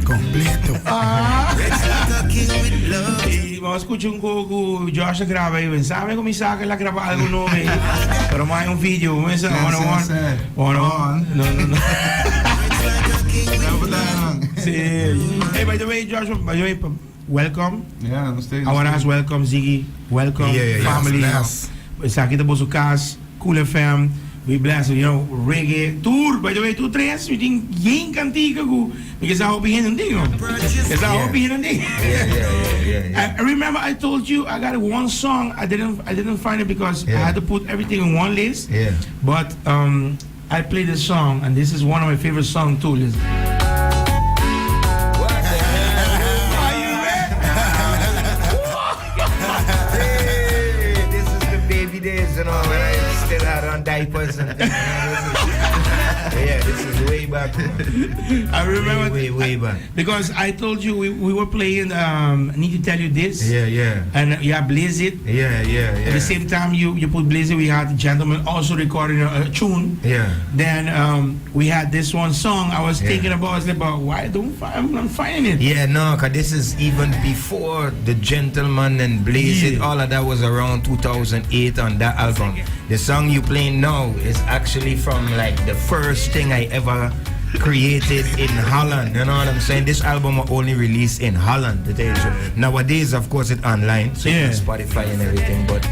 completo. Vamos a escuchar un poco, Josh graba y sabe cómo saca la graba algo no ve. Pero más hay un video, no. Sí. Hey, by the way, Josh, welcome. Yeah, I want to ask welcome, Ziggy. Welcome, family. Sa kita bosu kas, Cool FM. We bless, you know, reggae tour. By the way, tu tres, we think geen kantiga go because I hope he didn't ding. Because I hope he didn't ding. I remember I told you I got one song. I didn't find it because I had to put everything in one list. Yeah. But I played this song, and this is one of my favorite songs too. Listen. Days, you know, when I still had on diapers and things. Yeah, this is way back. I remember way back. Because I told you we were playing I Need to Tell You This. Yeah. And you have Blaze It. Yeah. At the same time you put Blaze It, we had the gentleman also recording a tune. Yeah. Then we had this one song I was thinking about. Why I'm not finding it? Yeah, no, cause this is even before the Gentleman and Blaze It. All of that was around 2008 on that album. The song you playing now is actually from like the first thing I ever created in Holland. You know what I'm saying? This album was only released in Holland. Nowadays, of course, it's online, so you can Spotify and everything. But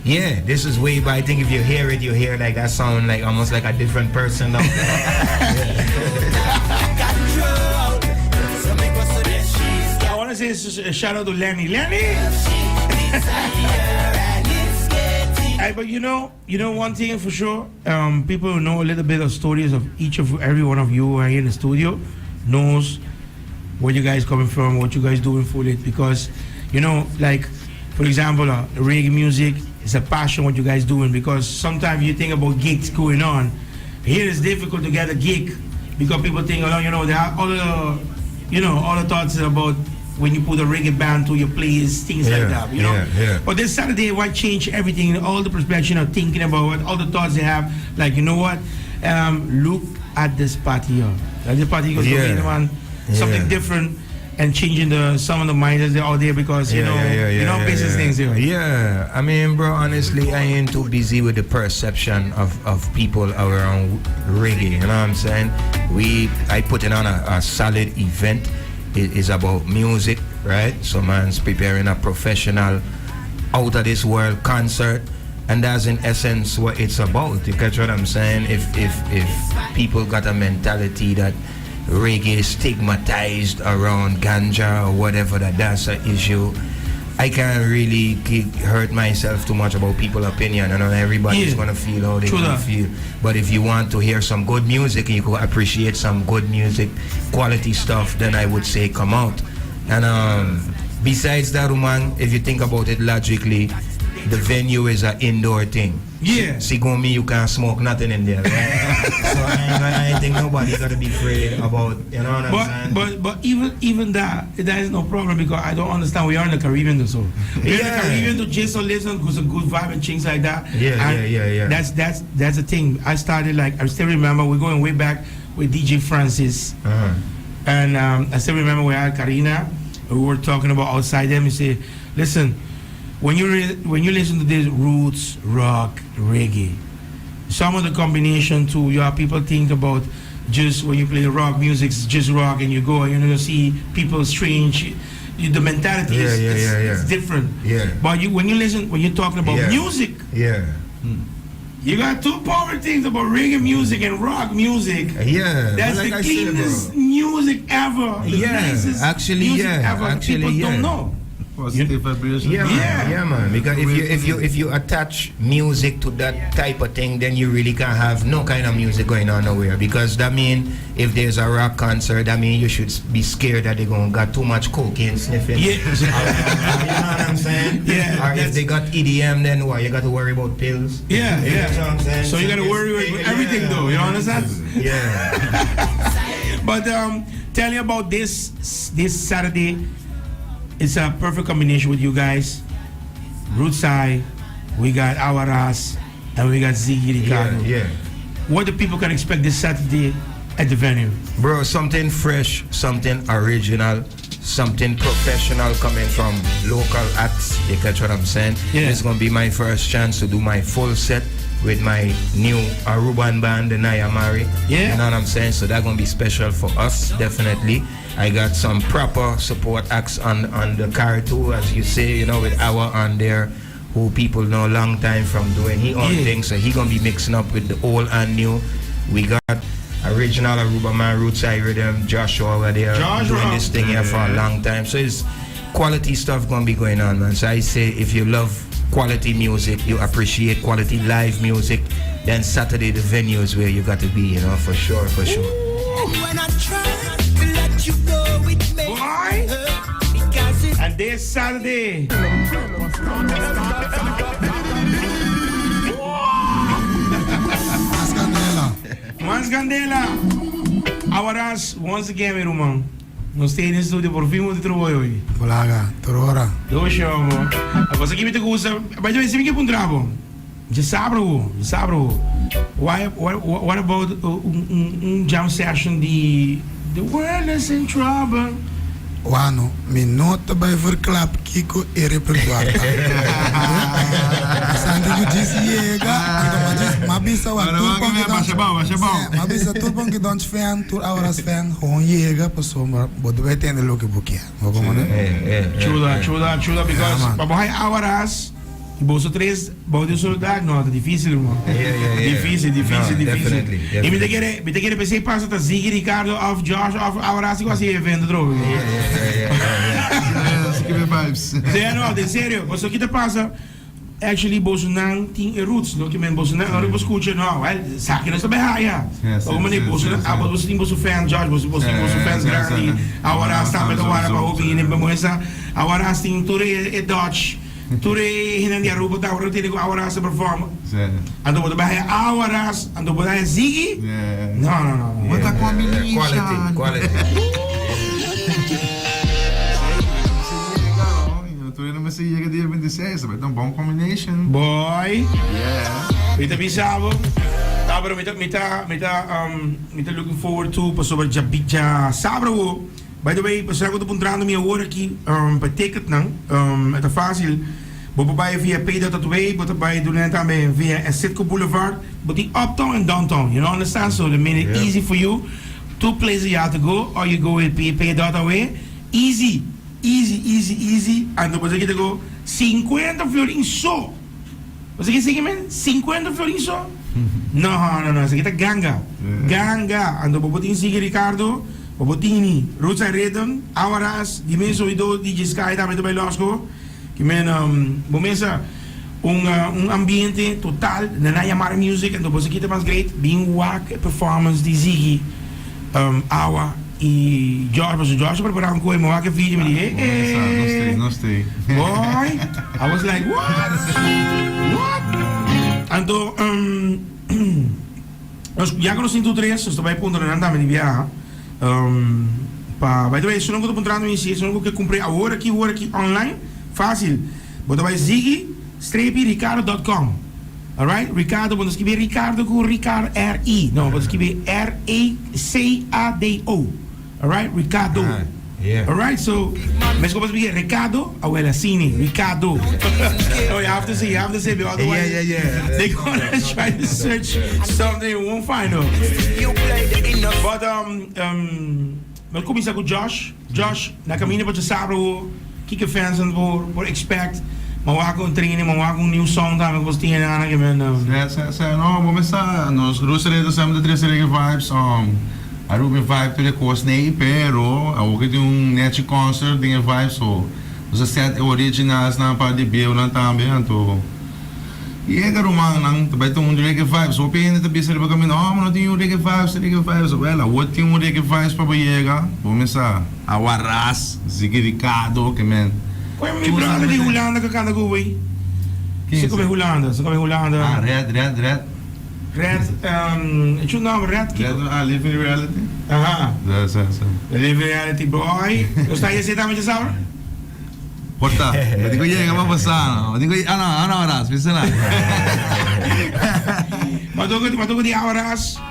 yeah, this is way back. I think if you hear it, you hear like that sound like almost like a different person. I want to say a shout out to Lenny. But you know one thing for sure. People who know a little bit of stories of every one of you who are here in the studio knows where you guys coming from, what you guys doing for it. Because you know, like for example, reggae music is a passion. What you guys doing? Because sometimes you think about gigs going on. Here it's difficult to get a gig because people think, oh, you know, they have all the thoughts about. When you put a reggae band to your place, things like that, you know. But this Saturday, why change everything? All the perspective of thinking about it, all the thoughts they have. Like, you know what? Look at this party here. This party goes something different and changing some of the minds that are out there because you know business things here. Yeah, I mean, bro, honestly, I ain't too busy with the perception of people around reggae. You know what I'm saying? I put it on a solid event. It is about music, right? So man's preparing a professional out of this world concert, and that's in essence what it's about. You catch what I'm saying? If people got a mentality that reggae is stigmatized around ganja or whatever, that's an issue. I can't really hurt myself too much about people's opinion. I know everybody's gonna feel how they gonna feel. But if you want to hear some good music and you could appreciate some good music, quality stuff, then I would say come out. And besides that, man, if you think about it logically, the venue is an indoor thing. Yeah. See, me, you can't smoke nothing in there, right? So I think nobody's gotta be afraid about, you know what I'm saying? But even that is no problem because I don't understand. We are in the Caribbean, so we're in the Caribbean to just listen because a good vibe and things like that. Yeah. That's the thing. I started I still remember we're going way back with DJ Francis, and I still remember we had Karina. We were talking about outside them. You say, listen. When you listen to this roots, rock, reggae, some of the combination too, you have people think about just when you play rock music, it's just rock, and you go and you see people strange. The mentality is different. Yeah. But when you're talking about music, you got two power things about reggae music and rock music. Yeah. That's the cleanest music ever. The nicest music ever. People don't know. Positive vibration. Yeah, man. Because if you attach music to that type of thing, then you really can't have no kind of music going on nowhere. Because that means if there's a rock concert, that means you should be scared that they're gonna got too much cocaine sniffing. Yeah. You know what I'm saying? Yeah. Or if they got EDM, then what? You got to worry about pills. Yeah. You know what I'm saying? So you got to worry about everything, though. You understand? Yeah. But tell you about this Saturday. It's a perfect combination with you guys. Rootside, we got Awaras, and we got Ziggi RECADO. Yeah. What the people can expect this Saturday, at the venue? Bro, something fresh, something original, something professional coming from local acts. You catch what I'm saying? Yeah. It's gonna be my first chance to do my full set with my new Aruban band, the Nayamari. Yeah. You know what I'm saying? So that's gonna be special for us, definitely. I got some proper support acts on the car too, as you say, you know, with Awa on there, who people know long time from doing his own thing. So he gonna be mixing up with the old and new. We got original Aruba Man, Rootside Rhythm, Joshua over there doing this thing here for a long time. So it's quality stuff gonna be going on, man. So I say if you love quality music, you appreciate quality live music, then Saturday the venue is where you got to be, you know, for sure, for sure. When I try to let you go, it makes Why? because it's And this Saturday. Mans Candela. Ahora, once again, meu irmão. Nós temos em estúdio por fim muito trabalho hoje. Bolaga, Torora. Dois chamo. Agora aqui me te gusta. Mas eu sei que é trabo. Já sabe, What about jam session de The World is in Trouble? Wano, mi nota bij verklap kiko e repertoire. Santi ku disse yega, ma bisa wa tulpang ma bisa tulpang ki don't fan, tur hours fan, gewoon yega pessoa, bodo vai ter lo que bukia. Vamos Chula, because papai hours. Bolso 3, bode soldado, não, tá difícil, irmão. Difícil. Definitely. E me te quer pensar passa tá Ziggy Ricardo of Josh of Aurasi quase evento droga. Give vibes. Não, de sério, você aqui te passa actually bolso não tem roots, não que men bolso não, não escuta não, sabe que nós também raia. Como nem bolso, bolso tem bolso fan Josh, bolso tem bolso fans grande, Aurasi tá para hora para ouvir, nem para moça, Aurasi tem tudo é Dutch. Ture hinan dia rubo ta orang tidak awaras perform. Ando bodo bahaya awaras, ando bodo bahaya Ziggy. No. What a combination. Quality. Toen naman si Yega Dia 26, dat is een bom combination. Boy. Yeah. Kita bisabo. Tabro mita looking forward to pasover ja sabro. By the way, pasal ko to puntrando mi award aqui, pa ticket nang, ito fácil. Bobabay via Pay.2, bobabay doon também via Sitco Boulevard, but the uptown and downtown, you know, understand? So they made it easy for you. Two places you have to go, or you go with Pay.2. Easy. And depois aqui go 50 florins só. Você quer seguir, man? 50 florins só? Não, isso aqui tá ganga. Ando bobotin Ziggy Ricardo. Bobotini, Rootside Rhythm, Awaras, die mensen die DJ Sky daar met de bij Losco. Die men, mensen, ambiente total, de Nayamari music, en dat was het great, being wack performance die Ziggy, Awa, e Josh preparava um coisa, wack video met die, No stay. Boy, I was like, what? En toen, ja, que nós temos três, nós também ponto na andar met die viaja. By the way, se não estou encontrando em si, se não que comprei agora aqui online, fácil. Bota vai ziggy-ricardo.com. Alright? Ricardo, quando escrever Ricardo com Ricardo R-I. Não, quando escrever R-A-C-A-D-O. Alright? Ricardo. Alright, so, mas como escrever Ricardo, abuela Cine, Ricardo. Oh, you have to say, otherwise they're gonna try to search something you won't find out. But mas começa com Josh, na caminho para sábado, que fans and por expect, mas wag com training, mas wag com new song também que você tinha na que men. No, vamos a nos Rootside sempre de 3 vibes, a Ruby vibe to the coast nei, pero ako kiti yung net concert dinge vibes so sa set originals na pa di bio lang tambi to. Iega rumang nang tabay tong reggae vibes. So pin ito bisa ba kami no, ano yung reggae vibes. Well, what yung reggae vibes pa ba iega? Bumisa Awaras, Ziggy Recado, que men. Kaya may brother di Hulanda kakanda ko way. Sa kami Hulanda. Ah, Red. Red, it's your name, Red. Live in reality. Aha. That's Live in reality, boy. Gusto tayo sa tama sa sabra? Porta, hindi ko iega mapasa. Hindi ko ano oras, bisa na. Matugod di Awaras.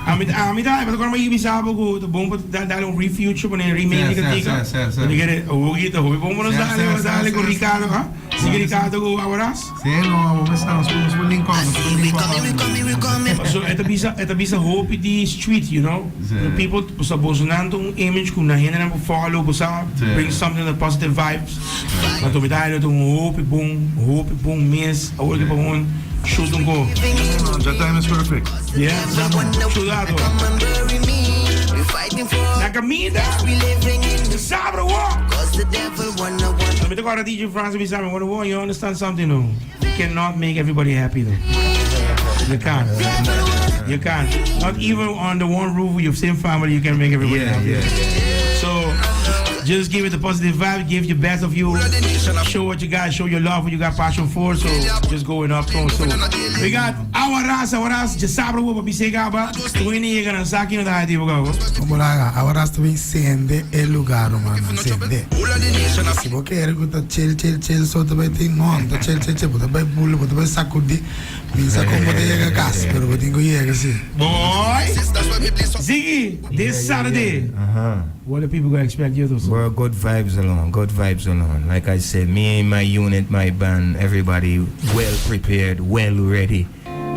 Amita, pero kung may ibisabo ko, ito buong dahil yung refuture mo na yung remake ka tika. Hindi ka rin, huwag ito, huwag mo na dahil ko Ricardo, ha? Sige Ricardo ko, awaras? Sige, no, basta, mas muling ko. So, ito bisa hope iti street, you know? The people, sa bosunan tong image kung nahin na follow, basta bring something of positive vibes. Matumitahin na itong hope ipong miss, awal ka pa mo, shoot ko. That time is perfect. Yeah, shootado. Nakamida, Sabra walk. Sabi ko, DJ France, you understand something, no? You cannot make everybody happy, though. You can't. You can't. Not even on the one roof with your same family, you can make everybody happy. So, just give it the positive vibe, give your best of you, show what you got, show your love, what you got passion for, so just going up front. So, we got our ras, just sabro wo papisega ba, tuwini yega ng saki na dahil mo gago. Kumulaga, our ras tuwing sende el lugar, man, sende. Si bo kere ko ta chill, so ta bay ting non, ta chill, bo ta bay bulo, bo ta bay sakudi, minsan kung bo ta yega kas, pero bo ting ko yega si. Boy, Ziggy, this Saturday. What are people gonna expect you to do? Bro, good vibes alone, good vibes alone. Like I said, me, my unit, my band, everybody well prepared, well ready.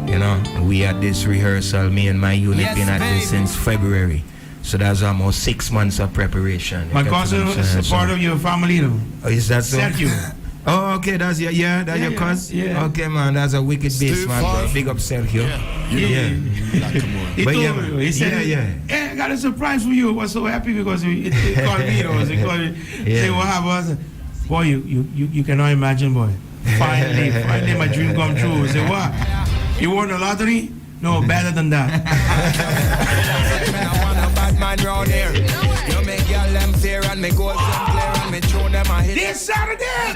You know, we at this rehearsal, me and my unit been at this since February. So that's almost 6 months of preparation. My cousin is part of your family, though. Oh, is that so? Sergio. Oh, okay, that's your, that's your cousin? Yeah. Okay, man, that's a wicked bass, man, bro. Big up Sergio. He But told me, he said, hey, I got a surprise for you. I was so happy because it called me, you know, it called me. Say, what happened? Boy, you cannot imagine, boy. Finally, my dream come true. Say, what? You won the lottery? No, better than that. This Saturday,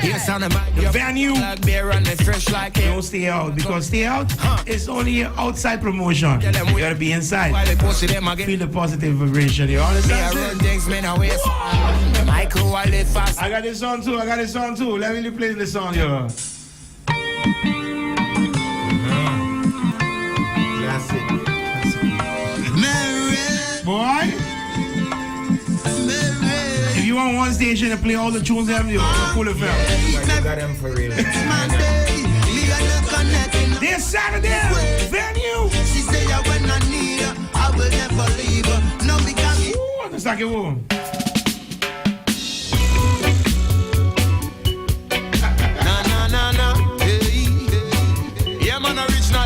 the venue, don't stay out, because stay out is only an outside promotion. You gotta be inside. Feel the positive vibration, you understand? I got this song too, Let me play the song, yo. Boy, if you want one station to play all the tunes, them you full of them. You got them for real. This Saturday, venue. She say when I need her, I will never leave her. No, because Ooh, that's like a woman.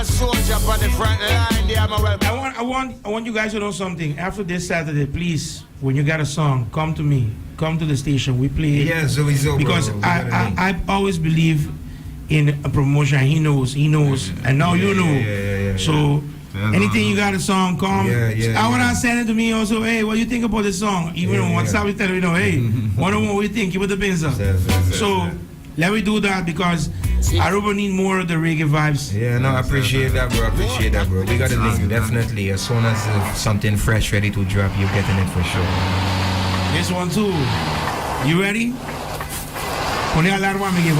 Soldier on the front line there, I want you guys to know something. After this Saturday, please, when you got a song, come to me. Come to the station. We play it. Yeah, so because I always believe in a promotion. He knows, and now you know. Yeah. So anything you got a song, come. I want to send it to me also. Hey, what do you think about this song? Even on WhatsApp, we tell you, hey, 101, what do you think? Give it the pizza. So let me do that because Aruba need more of the reggae vibes. Yeah, no, I appreciate that, bro. We got a link, definitely. As soon as something fresh ready to drop, you're getting it for sure. This one too. You ready? Pone alarma again.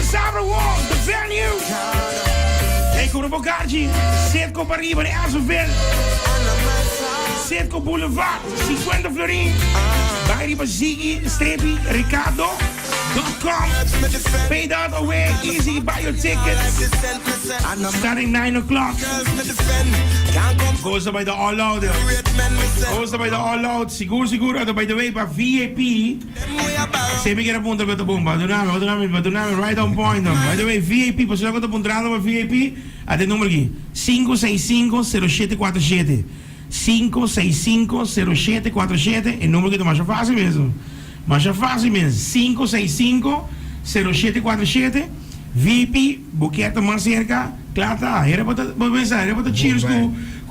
Sabra Wall, the venue. Ecco de Bogarji, Circo Pariba de Azoville, Circo Boulevard, 50 Florin, bij die ZIGGI-RECADO.com. Pay that away, easy, buy your tickets. Starting 9 o'clock. Goes bij de All Out. Goes bij de All Out. Siguro, by the way, bij VIP. Sempre que era punto de bomba. Baduname, right on point. By the way, VIP, pues yo estoy apuntando para VIP. Até número aqui: 565-0747. 565-0747. El número que é mais fácil mesmo. 565-0747. VIP, buqueta mais cerca. Claro, tá. Era para pensar, era para chill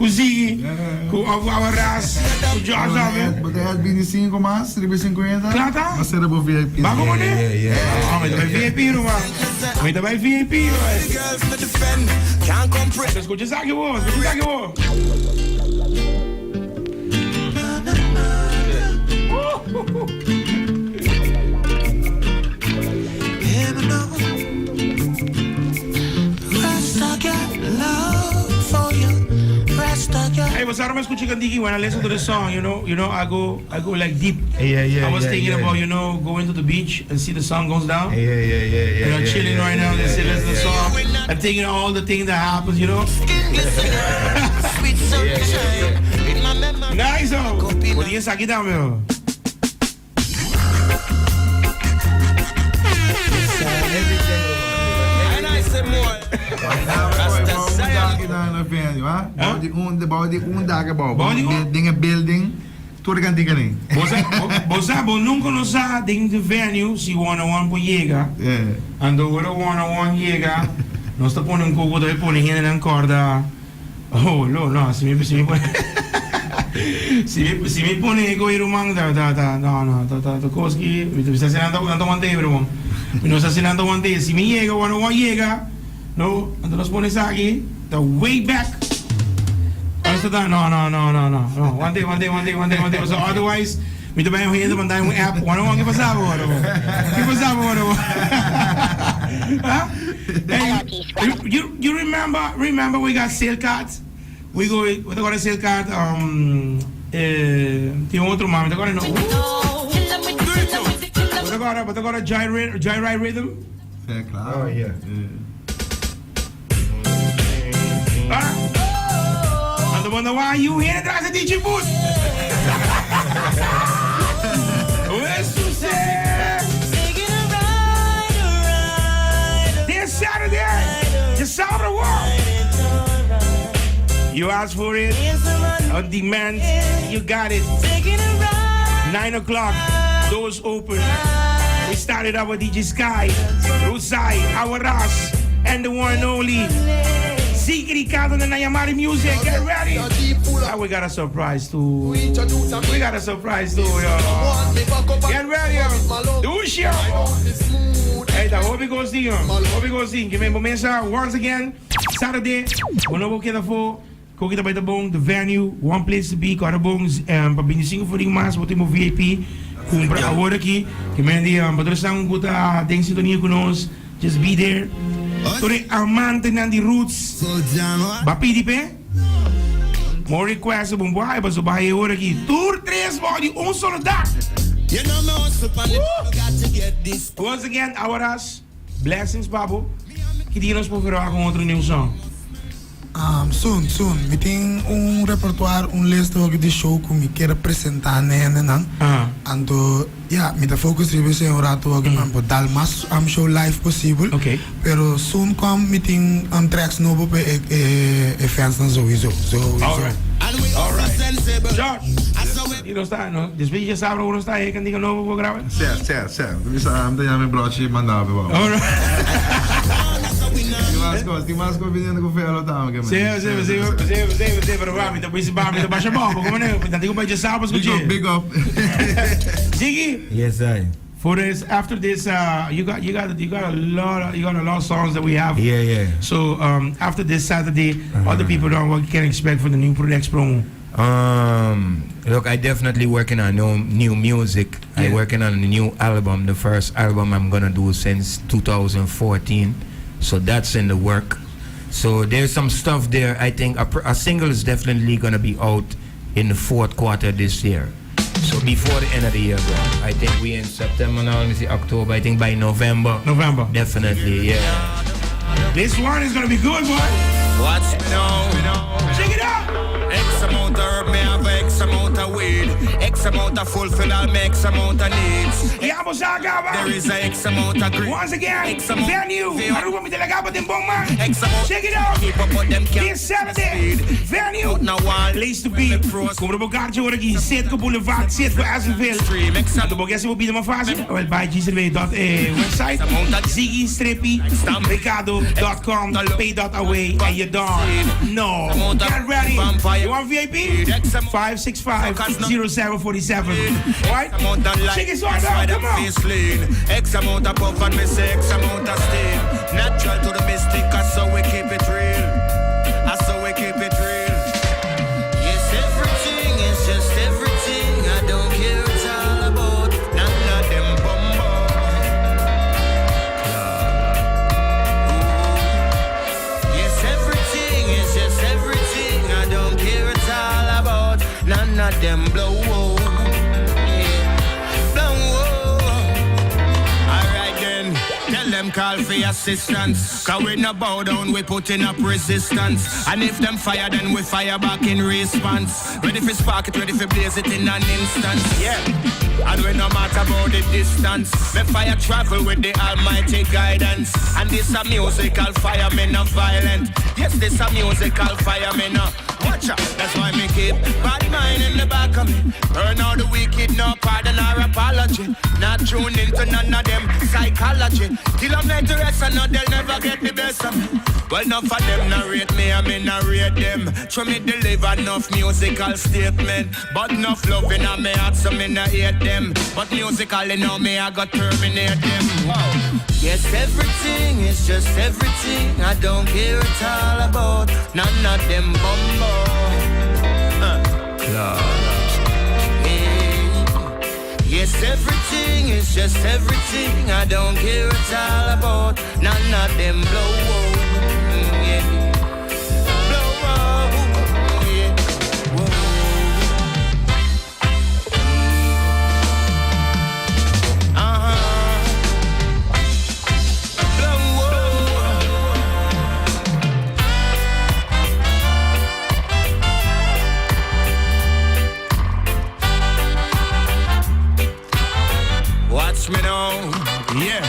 Ziggy, com our ras, com George Alvin. But they had 25 mas, 350. Klata? Mas era por VIP. Bago mo ne? Yeah. May tabay VIP ro man. May tabay VIP ro. Girls to defend, can't comprehend. Escucha essa aqui, wo. Escucha aqui, wo. Hey, was I escuchando Diggy when I listen to the song? You know, I go like deep. Yeah. I was thinking about going to the beach and see the sun goes down. Yeah. Chilling right now, listen to the song, and thinking all the things that happens. Nice, oh. Podía sacar también. Building. Tudo que diga nem. Você nunca nos sabe dentro do venue se 101 por chega. Ando agora 101 chega. Nós estamos pondo coco daí pondo ainda na corda. Oh, não, se me põe. Se me põe ego ir rumang não, coisa que me está assinando one day, bro. Me está assinando one day. Se me chega 101 chega. No, ando nós põe isso aqui. The way back. No. One day. So otherwise, me também eu ia mandar app. One que passava agora. You remember we got sale cards? We got a sale card. Tem outro mami. Agora não. But agora Joyride Rhythm. É claro. Oh yeah. I wonder why you here atrás da DJ Booth. This Saturday, the sound of the world. You asked for it, on demand, you got it. 9 o'clock, doors open. We started out with DJ Sky, Roadside, our Ras, and the one and only ZIGGI RECADO and the Nayamari music. Get ready. We got a surprise too. Yo. Get ready. Do show. Hey, the hobby goes in. Give me momentum once again. Saturday. We know what kita for. Kung kita by the bong, the venue, one place to be. Kada bongs, pabinisingo for the mas, buti mo VIP. Kung pra award aqui, que mendi, patrocinação guta, tem sintonia com nós. Just be there. Tore amante nan di roots. Bapi di pe? More requests bom buhay ba so bahay ora aqui. Tour 3 body solo dak. Once again, Awaras, blessings Babu. Kidi nos po pero akong outro new song. Soon. We tem repertório, lista de show que me quer apresentar, Ando, me da focus ribe se rato que me dar mais show live possível. Okay. Pero soon me tem tracks novo pe fans na sowieso. Alright. George, you don't start, no? Después ya sabe uno está ahí que diga no vou gravar. Certo. Ando já me broche mandava. Alright. Ti masco venendo con ferro tam. Sì, però va, mi devo baixa bomba, come ne? Tanto che poi già sabato scusi. Big up. Ziggy? Yes, I. For this, after this, you got a lot of songs that we have. Yeah. So after this Saturday, other people know what you can expect for the new Next promo. Look, I definitely working on new music. Yeah. I working on a new album. The first album I'm gonna do since 2014. So that's in the work. So there's some stuff there. I think a single is definitely gonna be out in the 4th quarter this year. So before the end of the year, bro. I think we in September now. Let me see, October. I think by November. Definitely, yeah. This one is gonna be good, boy. Watch me now. Check it out. X amount of herb, me have X amount of of weed. X amount of fulfill all my X amount of needs. Yeah, boss, There is a X amount of greed. once again, X amount venue. Aruba mi talaga ba din bong man? X amount. Check it out. Keep up with them This Saturday, venue. Now one Place to be. Como no bogartje hoor aqui, Cetco Boulevard, Cetco Assenville. stream. X Ato bogia se mo pide uma fase. Well, by website. ZIGGI-RECADO.com. Pay.away and you're done. No. Get ready. You want VIP? 565-0747. Alright? Check it out. Come on. X amount of puff and me say X amount of steam. Natural to the mystic, that's how we keep it real. That's how we keep it real. Yes, everything is just everything. I don't care it's all about. None of them bumbo. Yes, everything is just everything. I don't care it's all about. None of them blow. Tell them call for assistance. Cause we no bow down, we putting up resistance. And if them fire, then we fire back in response. Ready for spark it, ready for blaze it in an instant. Yeah. And we no matter about the distance. The fire travel with the almighty guidance. And this a musical fire, me no violent. Yes, this a musical fire, me no. Watch out, that's why me keep bad mind in the back of me. Burn all the wicked, no pardon or apology. Not tuned into none of them psychology. Till I'm not the rest, I know they'll never get the best of me. Well, enough of them narrate me, I mean narrate them. Show me deliver enough musical statement. But enough love in me heart, so me not hate them. But musically now me, I got terminate them. Wow. Yes, everything is just everything. I don't care it's all about. None of them bumbo. Yes, everything is just everything. I don't care it's all about. None of them blow. Yeah. Blow. Yeah. Whoa. Watch me now, yeah.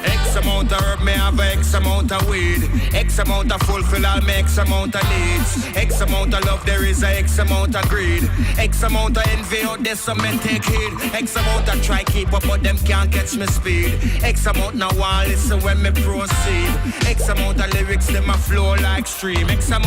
X amount of herb, me have X amount of weed. X amount of fulfill all me X amount of needs. X amount of love, there is a X amount of greed. X amount of envy out there, some men take heed. X amount of try keep up, but them can't catch me speed. X amount now one listen when me proceed. X amount of lyrics, them a flow like stream. X amount